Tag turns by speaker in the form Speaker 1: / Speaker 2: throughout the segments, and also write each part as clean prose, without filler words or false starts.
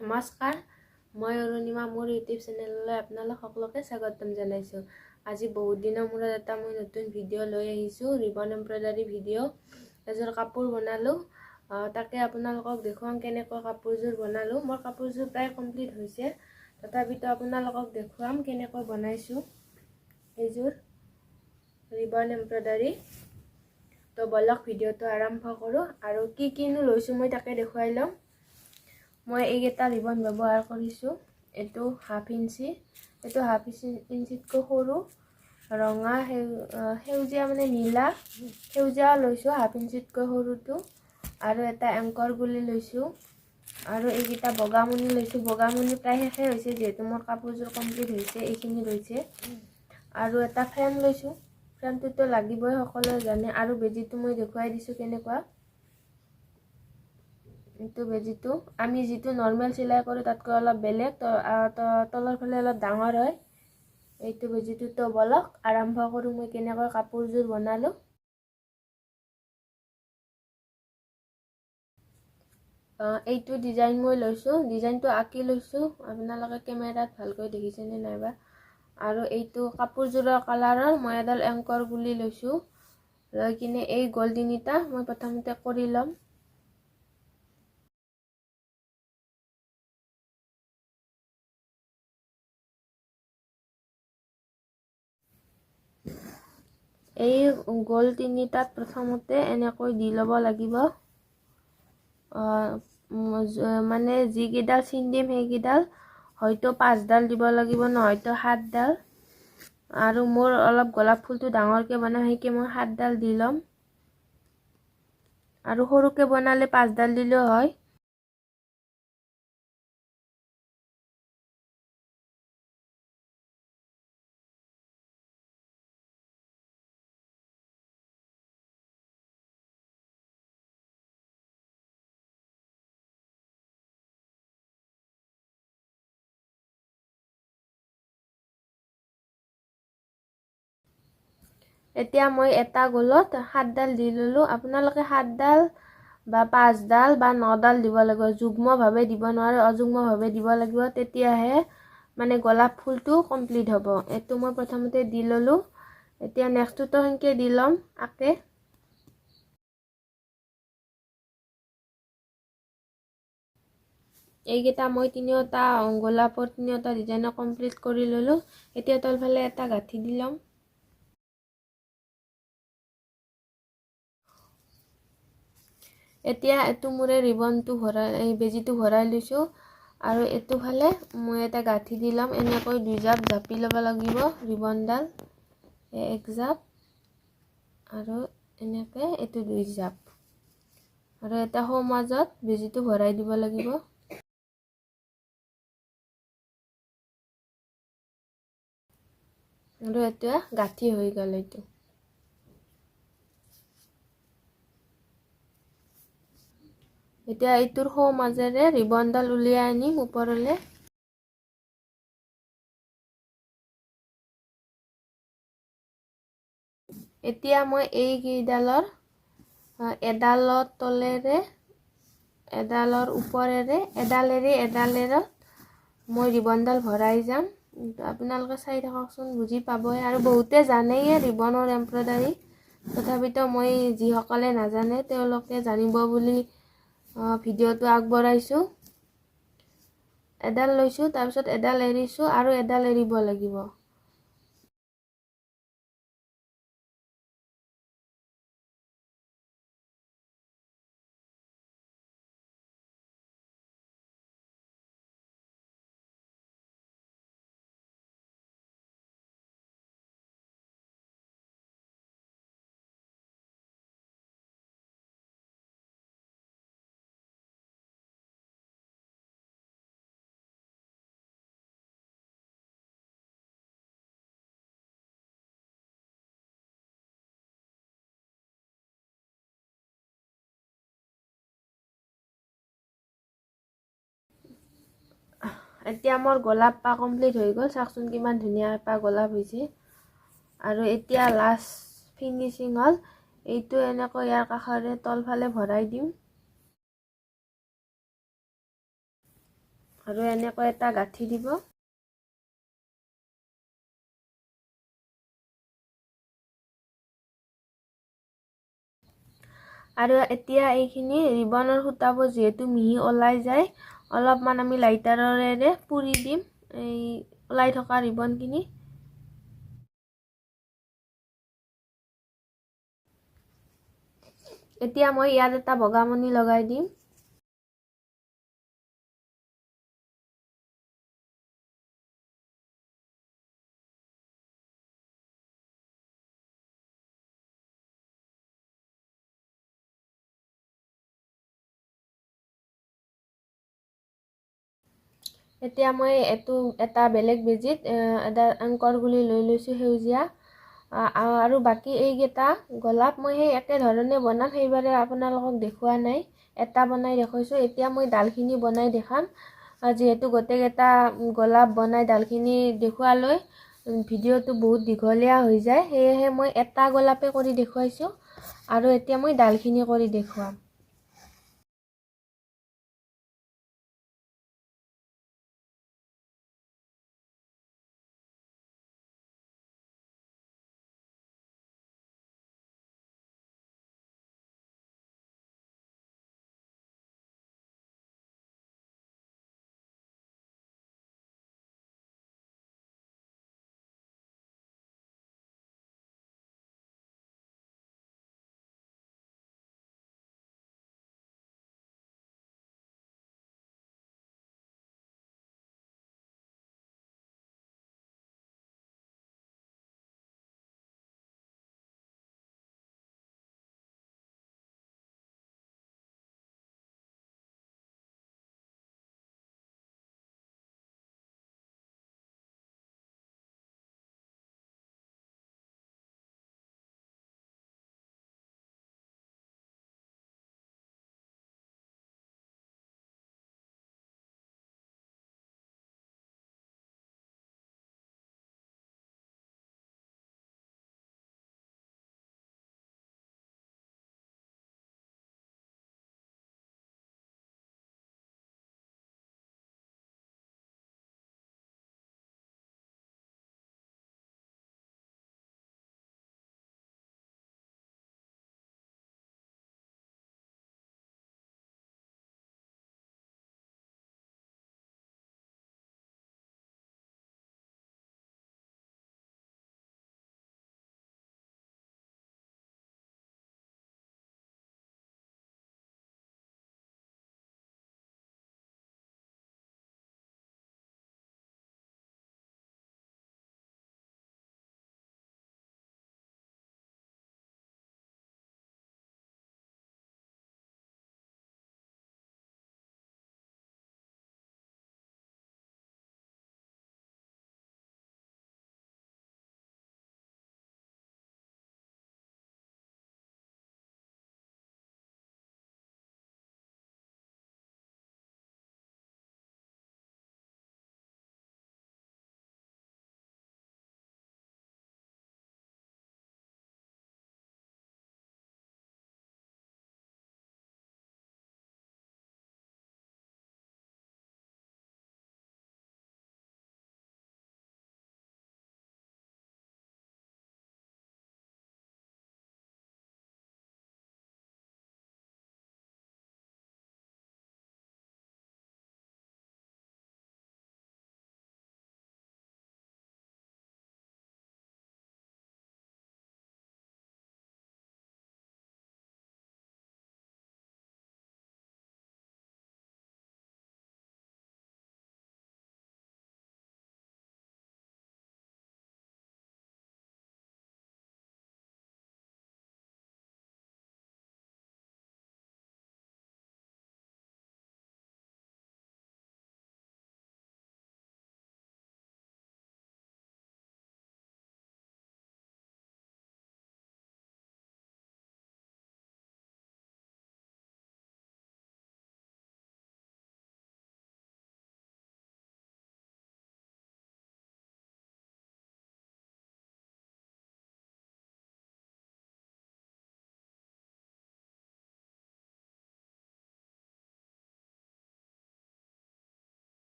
Speaker 1: নমস্কাৰ, মই অৰুণিমা মোৰ ইউটিউব চেনেললৈ আপোনালোক সকলোকে স্বাগতম জনাইছোঁ। আজি বহুত দিনৰ মূৰত এটা মই নতুন ভিডিঅ' লৈ আহিছোঁ, ৰিবন এমব্ৰইডাৰী ভিডিঅ'। এযোৰ কাপোৰ বনালোঁ, তাকে আপোনালোকক দেখুৱাম কেনেকৈ কাপোৰযোৰ বনালোঁ। মোৰ কাপোৰযোৰ প্ৰায় কমপ্লিট হৈছে, তথাপিতো আপোনালোকক দেখুৱাম কেনেকৈ বনাইছোঁ এইযোৰ ৰিবন এমব্ৰইডাৰী। তো বলক ভিডিঅ'টো আৰম্ভ কৰোঁ, আৰু কিনো লৈছোঁ মই তাকে দেখুৱাই ল'ম। মই এইকেইটা ৰিবন ব্যৱহাৰ কৰিছোঁ। এইটো হাফ ইঞ্চি, এইটো হাফ ইঞ্চিতকৈ সৰু ৰঙা, সেউজীয়া মানে নীলা সেউজীয়া লৈছোঁ, হাফ ইঞ্চিতকৈ সৰুটো। আৰু এটা এংকৰ গুলি লৈছোঁ, আৰু এইকেইটা বগামণি লৈছোঁ। বগামণি প্ৰায় শেষে হৈছে, যিহেতু মোৰ কাপোৰযোৰ কমপ্লিট হৈছে, এইখিনি লৈছে। আৰু এটা ফ্ৰেম লৈছোঁ, ফ্ৰেমটোতো লাগিবই, সকলোৱে জানে। আৰু বেজিটো মই দেখুৱাই দিছোঁ কেনেকুৱা। এইটো বেজিটো আমি যিটো নৰ্মেল চিলাই কৰোঁ তাতকৈ অলপ বেলেগ, তলৰ ফালে অলপ ডাঙৰ হয়। এইটো বেজিটো বলক আৰম্ভ কৰোঁ মই কেনেকৈ কাপোৰযোৰ বনালোঁ। এইটো ডিজাইন মই লৈছোঁ, ডিজাইনটো আঁকি লৈছোঁ। আপোনালোকে কেমেৰাত ভালকৈ দেখিছেনে নাইবা। আৰু এইটো কাপোৰযোৰৰ কালাৰৰ মই এডাল এংকৰ গুলি লৈছোঁ। লৈ কিনে এই গল তিনিটা মই প্ৰথমতে কৰি ল'ম। এই গল তিনিটাত প্ৰথমতে এনেকৈ দি ল'ব লাগিব। মানে যিকেইডাল চিন দিম সেইকেইডাল হয়তো 5ডাল দিব লাগিব, নহয়তো 7ডাল। আৰু মোৰ অলপ গোলাপ ফুলটো ডাঙৰকৈ বনাম, সেইকে মই 7ডাল দি ল'ম। আৰু সৰুকৈ বনালে 5ডাল দিলেও হয়। এতিয়া মই এটা গলত 7ডাল দি ল'লোঁ। আপোনালোকে 7ডাল বা 5ডাল বা 9ডাল দিব লাগিব, যুগ্মভাৱে দিব নোৱাৰে, অযুগ্মভাৱে দিব লাগিব। তেতিয়াহে মানে গোলাপ ফুলটো কমপ্লিট হ'ব। এইটো মই প্ৰথমতে দি ল'লোঁ। এতিয়া নেক্সটটোতো সেনেকৈ দি ল'ম আকে। এইকেইটা মই তিনিওটা গোলাপৰ তিনিওটা ডিজাইনৰ কমপ্লিট কৰি ল'লোঁ। এতিয়া তলফালে এটা গাঁঠি দি ল'ম। এতিয়া এইটো মোৰে ৰিবনটো এই বেজিটো ভৰাই লৈছোঁ। আৰু এইটো ফালে মই এটা গাঁঠি দি ল'ম। এনেকৈ 2 জাপ জাপি ল'ব লাগিব ৰিবনডাল, এক জাপ আৰু এনেকৈ এইটো 2 জাপ, আৰু এটা সোঁ মাজত বেজিটো ভৰাই দিব লাগিব। আৰু এতিয়া গাঁঠি হৈ গ'ল। এইটো এতিয়া এইটোৰ সোঁ মাজেৰে ৰিবনডাল উলিয়াই আনিম ওপৰলৈ। এতিয়া মই এইকেইডালৰ এডালৰ তলেৰে, এডালৰ ওপৰেৰে, এডালেৰে মই ৰিবনডাল ভৰাই যাম। আপোনালোকে চাই থাককচোন, বুজি পাবই। আৰু বহুতে জানেই ৰিবনৰ এমব্ৰইডাৰী, তথাপিতো মই যিসকলে নাজানে তেওঁলোকে জানিব বুলি ভিডিঅ'টো আগবঢ়াইছোঁ। এডাল লৈছোঁ, তাৰপিছত এডাল এৰিছোঁ, আৰু এডাল এৰিব লাগিব। এতিয়া মোৰ গোলাপ পাহ কমপ্লিট হৈ গ'ল। চাওকচোন কিমান ধুনীয়া এটা গোলাপ হৈছে। আৰু এতিয়া লাষ্ট ফিনিচিং হ'ল এইটো। এনেকৈ ইয়াৰ কাষৰে তলফালে ভৰাই দিম। আৰু এনেকৈ এটা গাঁঠি দিব। আৰু এতিয়া এইখিনি ৰিবনৰ সূতাবোৰ যিহেতু মিহি ওলাই যায়, অলপমান আমি লাইটাৰেৰে পুৰি দিম এই ওলাই থকা ৰিবনখিনি। এতিয়া মই ইয়াত এটা বগামণি লগাই দিম। এতিয়া মই এটা বেলেগ বেজিত এটা এংকৰ গুলি লৈ লৈছোঁ সেউজীয়া। আৰু বাকী এইকেইটা গোলাপ মই সেই একেধৰণে বনাম, সেইবাৰে আপোনালোকক দেখুওৱা নাই, এটা বনাই দেখুৱাইছোঁ। এতিয়া মই ডালখিনি বনাই দেখাম। যিহেতু গোটেইকেইটা গোলাপ বনাই ডালখিনি দেখুৱালৈ ভিডিঅ'টো বহুত দীঘলীয়া হৈ যায়, সেয়েহে মই এটা গোলাপে কৰি দেখুৱাইছোঁ আৰু এতিয়া মই ডালখিনি কৰি দেখুৱাম।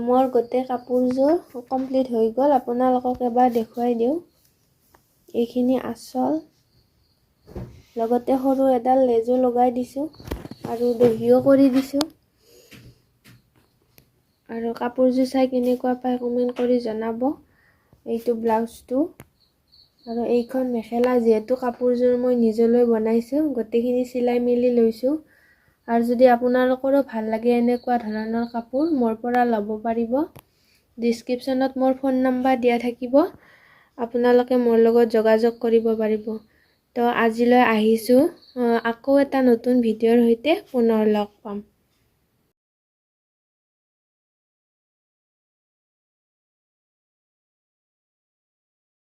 Speaker 1: মোৰ গোটেই কাপোৰযোৰ কমপ্লিট হৈ গ'ল। আপোনালোকক এবাৰ দেখুৱাই দিওঁ। এইখিনি আঁচল, লগতে সৰু এডাল লেজো লগাই দিছোঁ আৰু দহিও কৰি দিছোঁ। আৰু কাপোৰযোৰ চাই কেনেকুৱা পায় কমেণ্ট কৰি জনাব। এইটো ব্লাউজটো আৰু এইখন মেখেলা। যিহেতু কাপোৰযোৰ মই নিজলৈ বনাইছোঁ, গোটেইখিনি চিলাই মেলি লৈছোঁ। আৰু যদি আপোনালোকৰো ভাল লাগে এনেকুৱা ধৰণৰ কাপোৰ, মোৰ পৰা ল'ব পাৰিব। ডিছক্ৰিপশ্যনত মোৰ ফোন নম্বৰ দিয়া থাকিব, আপোনালোকে মোৰ লগত যোগাযোগ কৰিব পাৰিব। তো আজিলৈ আহিছোঁ, আকৌ এটা নতুন ভিডিঅ'ৰ সৈতে পুনৰ লগ পাম।